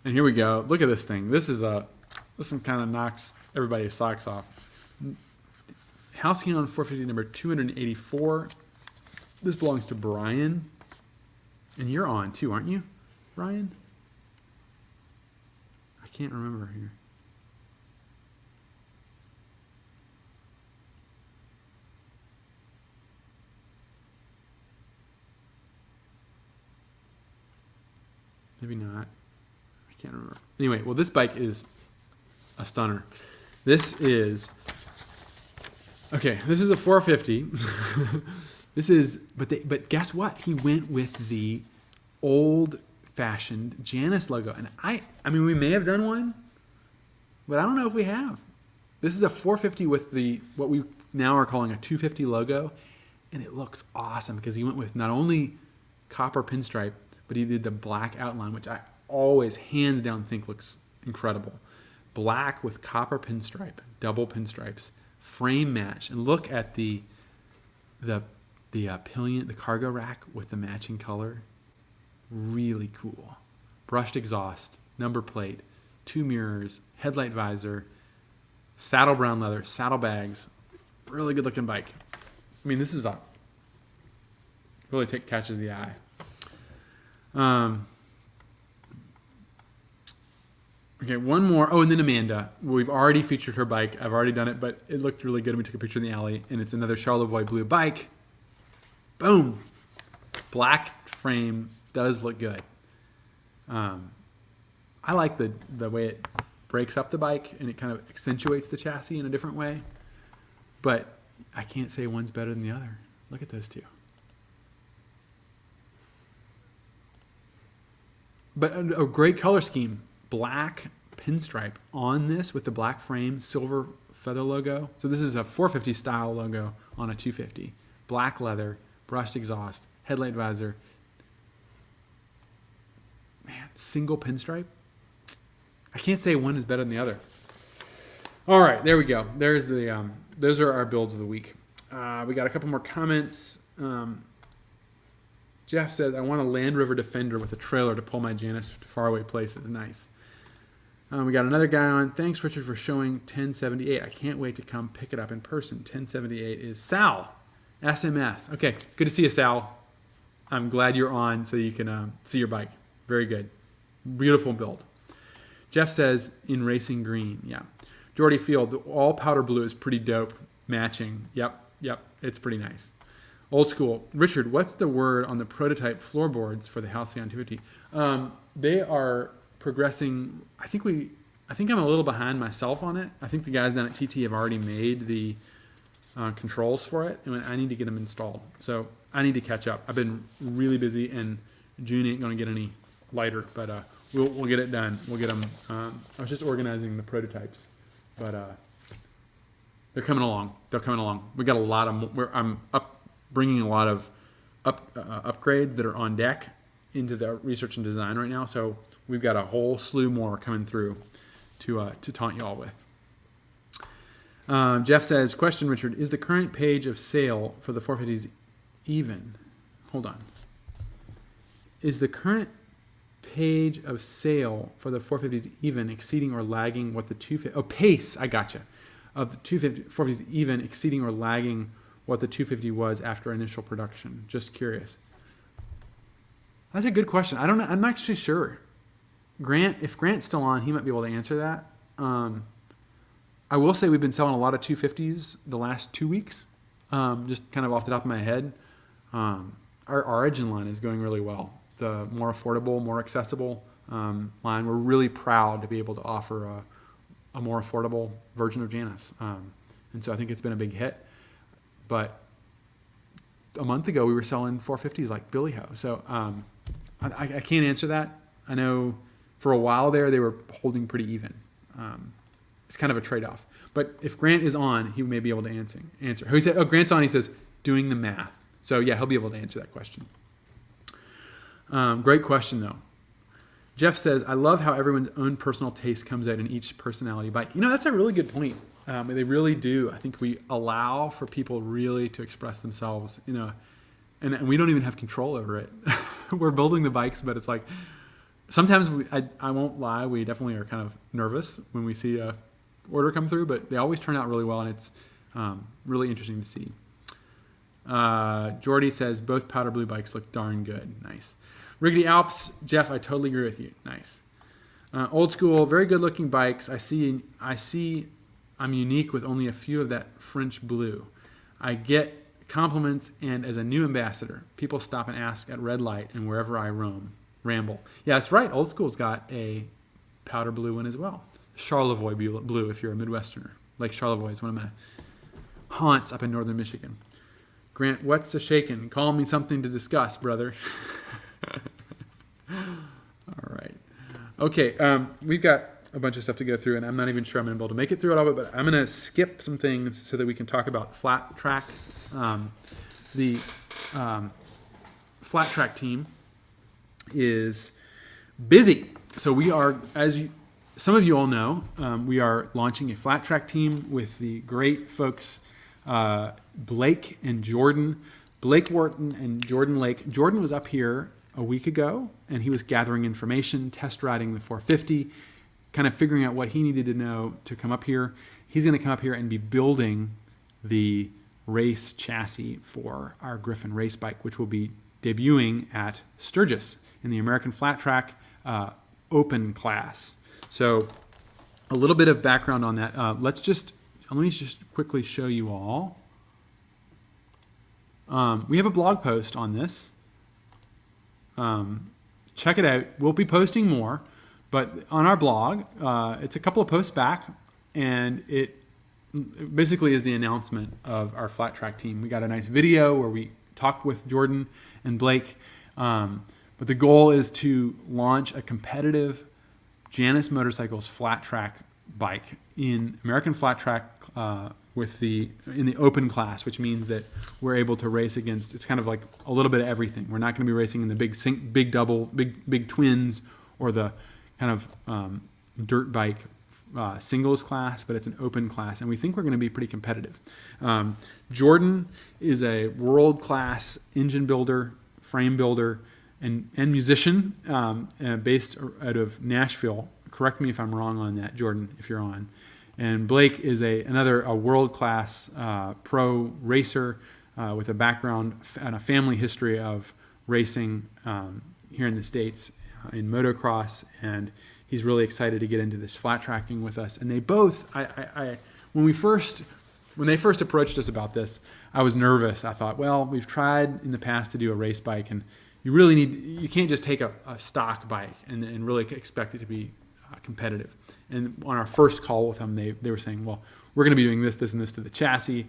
And here we go. Look at this thing. This one kind of knocks everybody's socks off. Halcyon 450 number 284. This belongs to Brian. And you're on too, aren't you, Brian? I can't remember here. Maybe not. I can't remember. Anyway, well, this bike is a stunner. This is a 450. But guess what? He went with the old-fashioned Janus logo, and I mean, we may have done one, but I don't know if we have. This is a 450 with what we now are calling a 250 logo, and it looks awesome because he went with not only copper pinstripe, but he did the black outline, which I always hands down think looks incredible. Black with copper pinstripe, double pinstripes, frame match, and look at the pillion, the cargo rack with the matching color. Really cool. Brushed exhaust, number plate, 2 mirrors, headlight visor, saddle brown leather, saddlebags. Really good looking bike. I mean, this is really catches the eye. Okay, one more. Oh, and then Amanda. We've already featured her bike. I've already done it, but it looked really good. We took a picture in the alley, and it's another Charlevoix blue bike. Boom. Black frame does look good. I like the way it breaks up the bike, and it kind of accentuates the chassis in a different way. But I can't say one's better than the other. Look at those two. But a great color scheme. Black pinstripe on this with the black frame, silver feather logo. So this is a 450 style logo on a 250. Black leather, brushed exhaust, headlight visor. Man, single pinstripe. I can't say one is better than the other. All right, there we go. There's those are our builds of the week. We got a couple more comments. Jeff says, I want a Land Rover Defender with a trailer to pull my Janus to faraway places. Nice. We got another guy on. Thanks, Richard, for showing 1078. I can't wait to come pick it up in person. 1078 is Sal, SMS. Okay, good to see you, Sal. I'm glad you're on so you can see your bike. Very good. Beautiful build. Jeff says, in racing green. Yeah. Jordy Field, the all powder blue is pretty dope. Matching. Yep. It's pretty nice. Old school. Richard, what's the word on the prototype floorboards for the Halcyon 250? They are progressing. I think I'm a little behind myself on it. I think the guys down at TT have already made the controls for it, and I need to get them installed. So I need to catch up. I've been really busy, and June ain't going to get any lighter, but we'll get it done. We'll get them. I was just organizing the prototypes, but they're coming along. We got a lot of. I'm bringing a lot of upgrades that are on deck into the research and design right now. So we've got a whole slew more coming through to taunt y'all with. Jeff says, question, Richard, is the current page of sale for the 450s even? Hold on. Is the current page of sale for the 450s even, exceeding or lagging what the 250... Oh, pace, I gotcha. Of the 250 450s even, exceeding or lagging what the 250 was after initial production. Just curious. That's a good question. I don't know. I'm not actually sure. If Grant's still on, he might be able to answer that. I will say we've been selling a lot of 250s the last 2 weeks. Just kind of off the top of my head. Our Origin line is going really well. The more affordable, more accessible line. We're really proud to be able to offer a more affordable version of Janus. And so I think it's been a big hit. But a month ago, we were selling 450s like Billy Ho. So I can't answer that. I know for a while there, they were holding pretty even. It's kind of a trade-off. But if Grant is on, he may be able to answer. He said, Grant's on. He says, doing the math. So yeah, he'll be able to answer that question. Great question, though. Jeff says, I love how everyone's own personal taste comes out in each personality bike. That's a really good point. They really do. I think we allow for people really to express themselves, and we don't even have control over it. We're building the bikes, but it's like, sometimes I won't lie, we definitely are kind of nervous when we see a order come through, but they always turn out really well, and it's really interesting to see. Jordy says, both powder blue bikes look darn good. Nice. Riggedy Alps, Jeff, I totally agree with you. Nice. Old school, very good looking bikes. I see I'm unique with only a few of that French blue. I get compliments, and as a new ambassador, people stop and ask at red light and wherever I ramble. Yeah, that's right. Old school's got a powder blue one as well. Charlevoix blue, if you're a Midwesterner. Lake Charlevoix is one of my haunts up in northern Michigan. Grant, what's a shakin'? Call me something to discuss, brother. All right. Okay, we've got a bunch of stuff to go through, and I'm not even sure I'm going to be able to make it through it all, but I'm going to skip some things so that we can talk about flat track. The flat track team is busy. So we are, some of you all know, we are launching a flat track team with the great folks Blake and Jordan. Blake Wharton and Jordan Lake. Jordan was up here a week ago, and he was gathering information, test riding the 450, kind of figuring out what he needed to know to come up here. He's going to come up here and be building the race chassis for our Griffin race bike, which will be debuting at Sturgis in the American Flat Track Open class. So a little bit of background on that. Let me just quickly show you all. We have a blog post on this. Check it out. We'll be posting more, but on our blog, it's a couple of posts back, and it basically is the announcement of our flat track team. We got a nice video where we talk with Jordan and Blake, but the goal is to launch a competitive Janus Motorcycles flat track bike in American Flat Track in the open class, which means that we're able to race against, it's kind of like a little bit of everything. We're not going to be racing in the big double, big twins, or the kind of dirt bike singles class, but it's an open class, and we think we're going to be pretty competitive. Jordan is a world-class engine builder frame builder and musician, based out of Nashville. Correct me if I'm wrong on that, Jordan, if you're on. And Blake is another world-class pro racer with a background and a family history of racing here in the States in motocross, and he's really excited to get into this flat tracking with us. And they both, when they first approached us about this, I was nervous. I thought, well, we've tried in the past to do a race bike, and you can't just take a stock bike and really expect it to be competitive. And on our first call with them, they were saying, well, we're going to be doing this, and this to the chassis.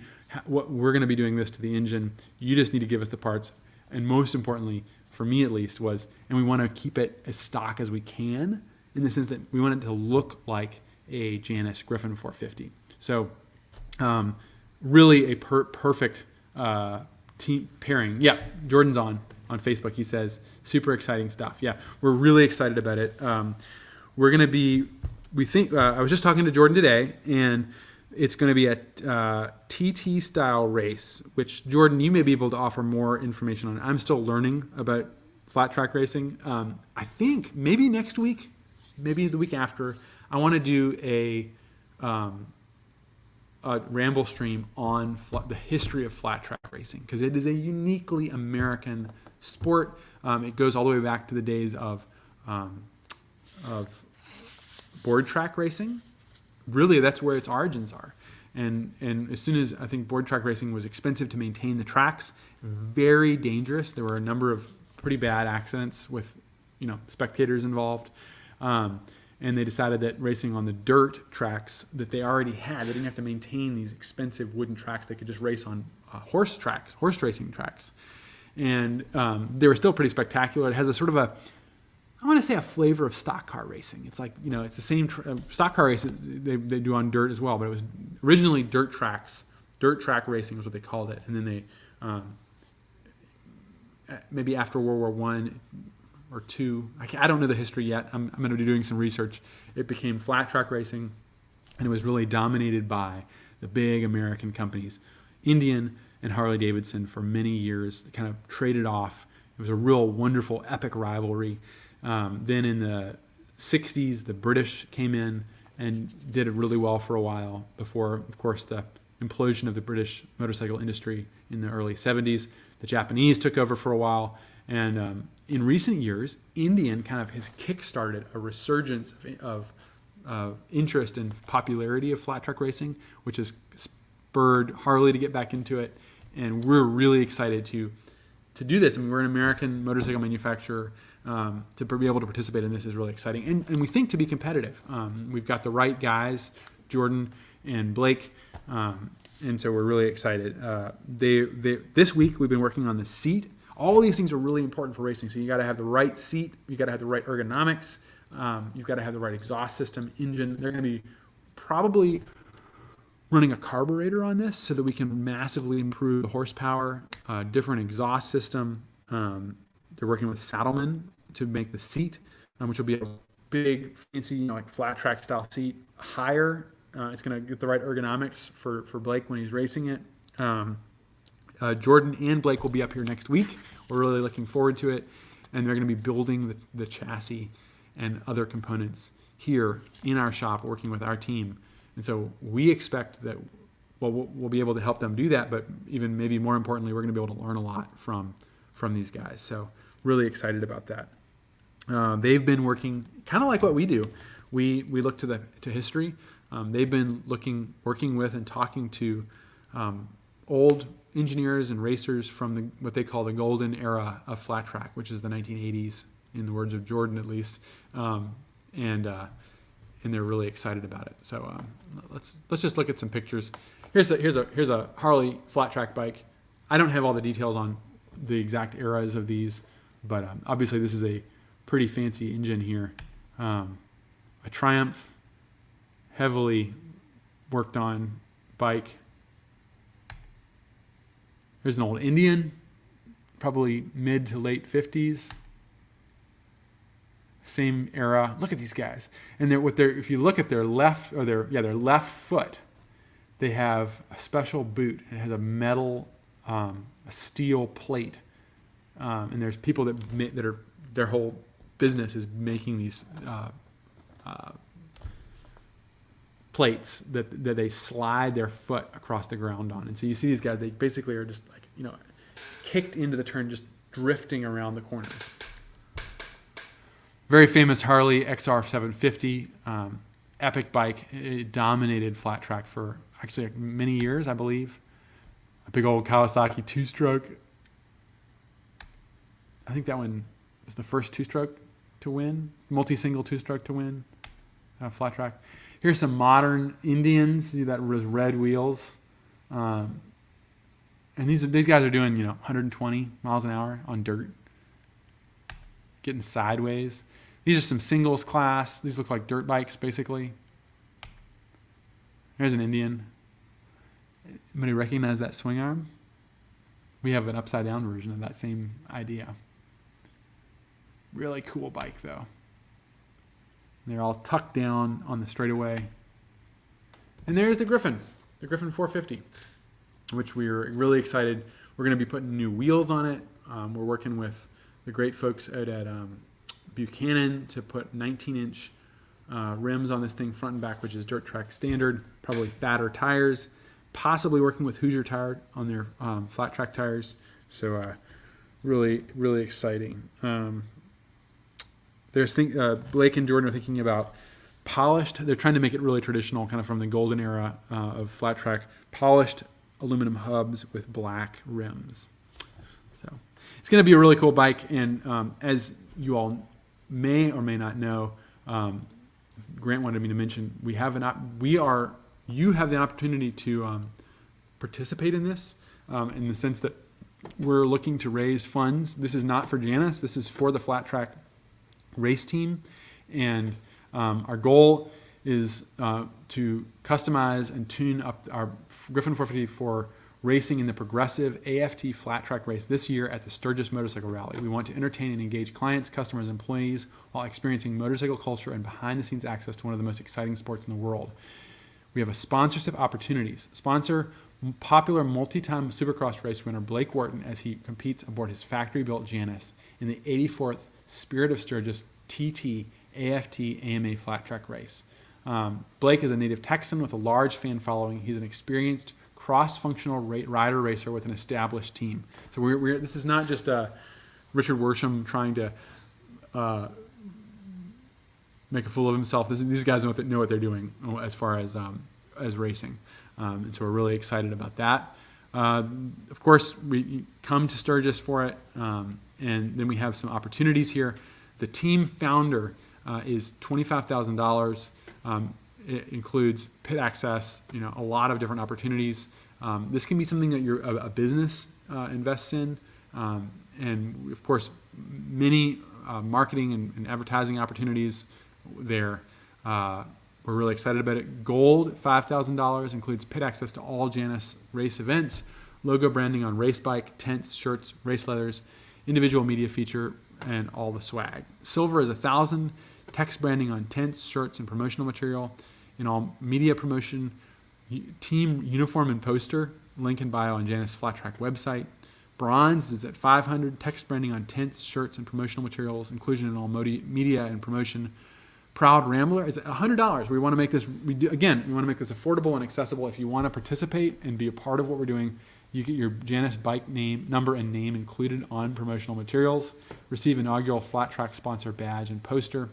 We're going to be doing this to the engine. You just need to give us the parts. And most importantly, for me at least, and we want to keep it as stock as we can, in the sense that we want it to look like a Janus Griffin 450. So really a perfect team pairing. Yeah, Jordan's on Facebook. He says, super exciting stuff. Yeah, we're really excited about it. We're going to be, I was just talking to Jordan today, and it's going to be a TT style race, which Jordan, you may be able to offer more information on. I'm still learning about flat track racing. I think maybe next week, maybe the week after, I want to do a Ramblestream on the history of flat track racing, because it is a uniquely American sport. It goes all the way back to the days of board track racing. Really, that's where its origins are. And as soon as I think board track racing was expensive to maintain the tracks, very dangerous. There were a number of pretty bad accidents with spectators involved. And they decided that racing on the dirt tracks that they already had, they didn't have to maintain these expensive wooden tracks. They could just race on horse racing tracks. And they were still pretty spectacular. It has a sort of I want to say a flavor of stock car racing. It's like, it's the same stock car races they do on dirt as well, but it was originally dirt track racing was what they called it. And then they, maybe after World War I or II, I don't know the history yet. I'm going to be doing some research. It became flat track racing, and it was really dominated by the big American companies, Indian and Harley Davidson, for many years. They kind of traded off. It was a real wonderful, epic rivalry. Then in the 60s, the British came in and did it really well for a while before, of course, the implosion of the British motorcycle industry in the early 70s. The Japanese took over for a while. And in recent years, Indian kind of has kick-started a resurgence of interest and popularity of flat track racing, which has spurred Harley to get back into it. And we're really excited to do this. I mean, we're an American motorcycle manufacturer. To be able to participate in this is really exciting. And we think to be competitive. We've got the right guys, Jordan and Blake, and so we're really excited. This week we've been working on the seat. All these things are really important for racing. So you got to have the right seat. You got to have the right ergonomics. You've got to have the right exhaust system, engine. They're going to be probably running a carburetor on this so that we can massively improve the horsepower, different exhaust system. They're working with Saddlemen to make the seat, which will be a big, fancy, like flat track style seat. Higher, it's going to get the right ergonomics for Blake when he's racing it. Jordan and Blake will be up here next week. We're really looking forward to it, and they're going to be building the chassis and other components here in our shop, working with our team. And so we expect that we'll be able to help them do that, but even maybe more importantly, we're going to be able to learn a lot from these guys. So really excited about that. They've been working kind of like what we do. We look to history. They've been working with and talking to old engineers and racers from what they call the golden era of flat track, which is the 1980s, in the words of Jordan at least, and they're really excited about it. So let's just look at some pictures. Here's a Harley flat track bike. I don't have all the details on the exact eras of these, but obviously this is a pretty fancy engine here. A Triumph, heavily worked on bike. Here's an old Indian, probably mid to late 50s. Same era. Look at these guys. And if you look at their left foot, they have a special boot. It has a metal, a steel plate And there's people that are their whole business is making these plates that they slide their foot across the ground on. And so you see these guys, they basically are just like, kicked into the turn, just drifting around the corners. Very famous Harley XR 750, epic bike. It dominated flat track for actually many years, I believe. A big old Kawasaki two-stroke. I think that one was the first two-stroke to win, multi-single two-stroke to win flat track. Here's some modern Indians. See that with red wheels. And these guys are doing 120 miles an hour on dirt, getting sideways. These are some singles class. These look like dirt bikes, basically. Here's an Indian. Anybody recognize that swing arm? We have an upside down version of that same idea. Really cool bike, though. They're all tucked down on the straightaway. And there's the Griffin 450, which we're really excited. We're going to be putting new wheels on it. We're working with the great folks out at Buchanan to put 19-inch rims on this thing, front and back, which is dirt track standard, probably fatter tires, possibly working with Hoosier Tire on their flat track tires. So really, really exciting. There's Blake and Jordan are thinking about polished. They're trying to make it really traditional, kind of from the golden era of flat track, polished aluminum hubs with black rims. So it's going to be a really cool bike. And as you all may or may not know, Grant wanted me to mention, you have the opportunity to participate in this in the sense that we're looking to raise funds. This is not for Janus. This is for the flat track race team. And our goal is to customize and tune up our Griffin 450 for racing in the progressive AFT flat track race this year at the Sturgis Motorcycle Rally. We want to entertain and engage clients, customers, and employees while experiencing motorcycle culture and behind-the-scenes access to one of the most exciting sports in the world. We have a sponsorship opportunities. Sponsor popular multi-time Supercross race winner Blake Wharton as he competes aboard his factory-built Janus in the 84th Spirit of Sturgis TT AFT AMA flat track race. Blake is a native Texan with a large fan following. He's an experienced cross-functional rider racer with an established team. So this is not just Richard Worsham trying to make a fool of himself. These guys know what they're doing as far as racing. And so we're really excited about that. Of course, we come to Sturgis for it, and then we have some opportunities here. The team founder is $25,000. It includes pit access, a lot of different opportunities. This can be something that a business invests in, and of course, many marketing and advertising opportunities there. We're really excited about it. Gold, $5,000, includes pit access to all Janus race events, logo branding on race bike, tents, shirts, race leathers, individual media feature, and all the swag. Silver is $1,000, text branding on tents, shirts, and promotional material, in all media promotion, team uniform and poster, link in bio on Janus Flat Track website. Bronze is at $500, text branding on tents, shirts, and promotional materials, inclusion in all media and promotion. Proud Rambler is at $100. We want to make this, we want to make this affordable and accessible. If you want to participate and be a part of what we're doing, you get your Janus bike name, number, and name included on promotional materials. Receive inaugural Flat Track sponsor badge and poster.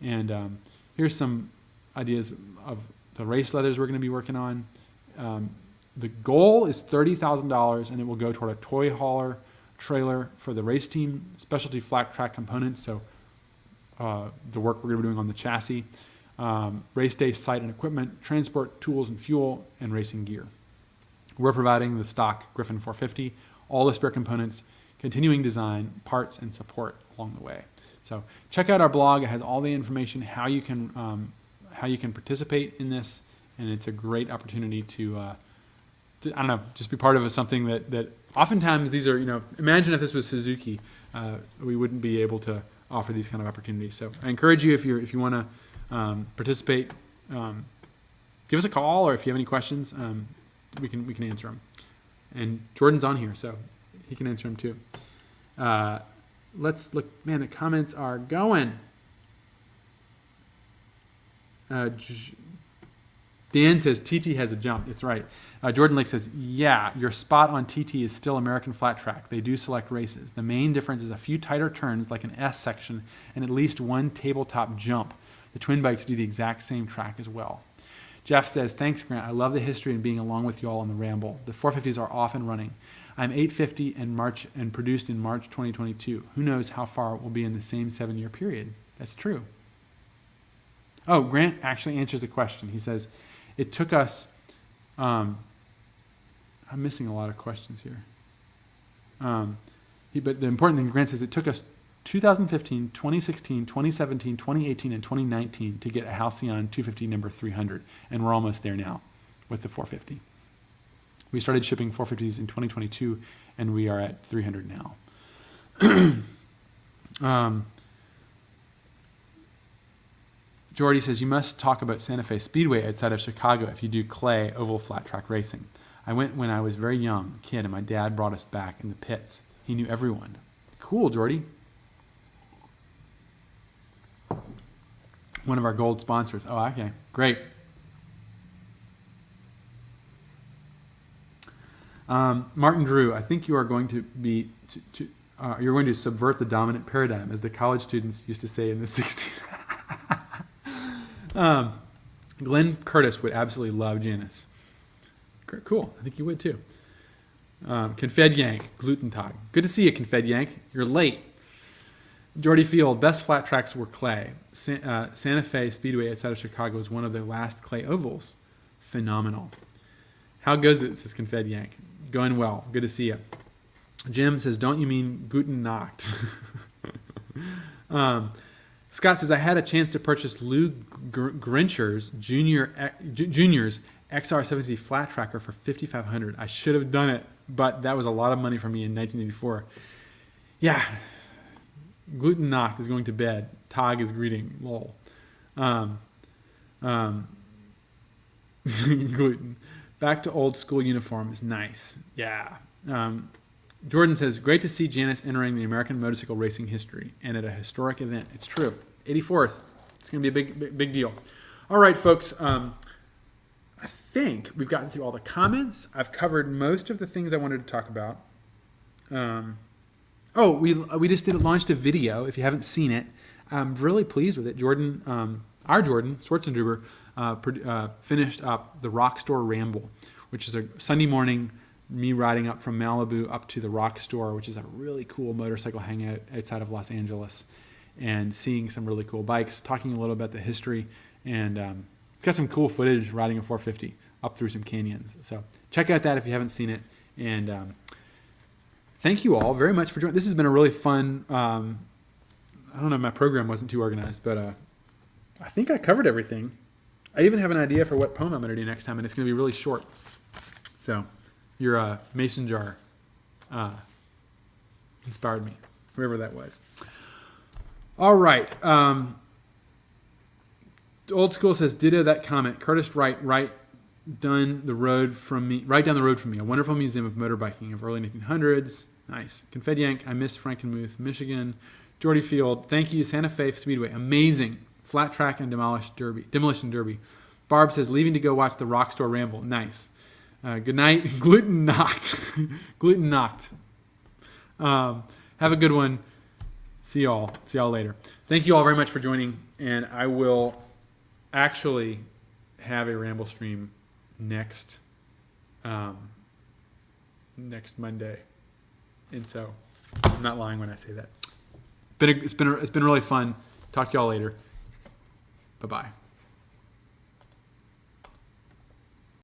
And here's some ideas of the race leathers we're going to be working on. The goal is $30,000, and it will go toward a toy hauler trailer for the race team, specialty flat track components, so the work we're going to be doing on the chassis, race day site and equipment, transport tools and fuel, and racing gear. We're providing the stock Griffin 450, all the spare components, continuing design, parts, and support along the way. So check out our blog. It has all the information, how you can participate in this, and it's a great opportunity to just be part of something that oftentimes these are, imagine if this was Suzuki, we wouldn't be able to offer these kind of opportunities. So I encourage you, if you want to participate, give us a call, or if you have any questions, we can answer them. And Jordan's on here, so he can answer them too. Let's look. Man, the comments are going. Dan says TT has a jump. It's right. Jordan Lake says, yeah, your spot on TT is still American flat track. They do select races. The main difference is a few tighter turns like an S section and at least one tabletop jump. The twin bikes do the exact same track as well. Jeff says, thanks, Grant. I love the history and being along with you all on the ramble. The 450s are off and running. I'm 850 and produced in March 2022. Who knows how far we'll be in the same 7-year period? That's true. Oh, Grant actually answers the question. He says, it took us, I'm missing a lot of questions here. But the important thing, Grant says, it took us 2015, 2016, 2017, 2018, and 2019 to get a Halcyon 250 number 300. And we're almost there now with the 450. We started shipping 450s in 2022, and we are at 300 now. Jordy says, you must talk about Santa Fe Speedway outside of Chicago if you do clay oval flat track racing. I went when I was very young kid, and my dad brought us back in the pits. He knew everyone. Cool, Jordy. One of our gold sponsors. Oh, okay. Great. Martin Drew, I think you are going to be you're going to subvert the dominant paradigm, as the college students used to say in the 60s. Glenn Curtis would absolutely love Janus. Cool. I think you would too. Confed Yank, Gluten Tag. Good to see you, Confed Yank. You're late. Jordy Field, best flat tracks were clay. Santa Fe Speedway outside of Chicago is one of the last clay ovals. Phenomenal. How goes it, says Confed Yank. Going well. Good to see you. Jim says, don't you mean Guten Nacht? Scott says, I had a chance to purchase Lou Grincher's Junior's XR70 flat tracker for $5,500. I should have done it, but that was a lot of money for me in 1984. Yeah. Gluten Nacht is going to bed. Tag is greeting. Lol. Gluten. Back to old school uniforms. Nice. Yeah. Jordan says, great to see Janus entering the American motorcycle racing history and at a historic event. It's true. 84th. It's going to be a big deal. All right, folks. I think we've gotten through all the comments. I've covered most of the things I wanted to talk about. We just launched a video. If you haven't seen it, I'm really pleased with it. Jordan, our Jordan Schwarzenegger, finished up the Rock Store Ramble, which is a Sunday morning, me riding up from Malibu up to the Rock Store, which is a really cool motorcycle hangout outside of Los Angeles, and seeing some really cool bikes, talking a little about the history, and it's got some cool footage riding a 450 up through some canyons. So check out that if you haven't seen it. And thank you all very much for joining. This has been a really fun, I don't know, my program wasn't too organized, but I think I covered everything. I even have an idea for what poem I'm going to do next time, and it's going to be really short. So your mason jar inspired me, whoever that was. All right. Old School says, ditto that comment. Curtis Wright, right down the road from me. A wonderful museum of motorbiking of early 1900s. Nice. Confed Yank, I miss Frankenmuth, Michigan. Jordy Field, thank you. Santa Fe Speedway, amazing. Flat track and demolition derby. Barb says, leaving to go watch the Rock Store Ramble. Nice. Good night. Gluten Nacht. Gluten Nacht. Have a good one. See y'all later. Thank you all very much for joining, and I will actually have a Ramblestream next Monday. And so I'm not lying when I say that. It's been really fun. Talk to y'all later. Bye-bye.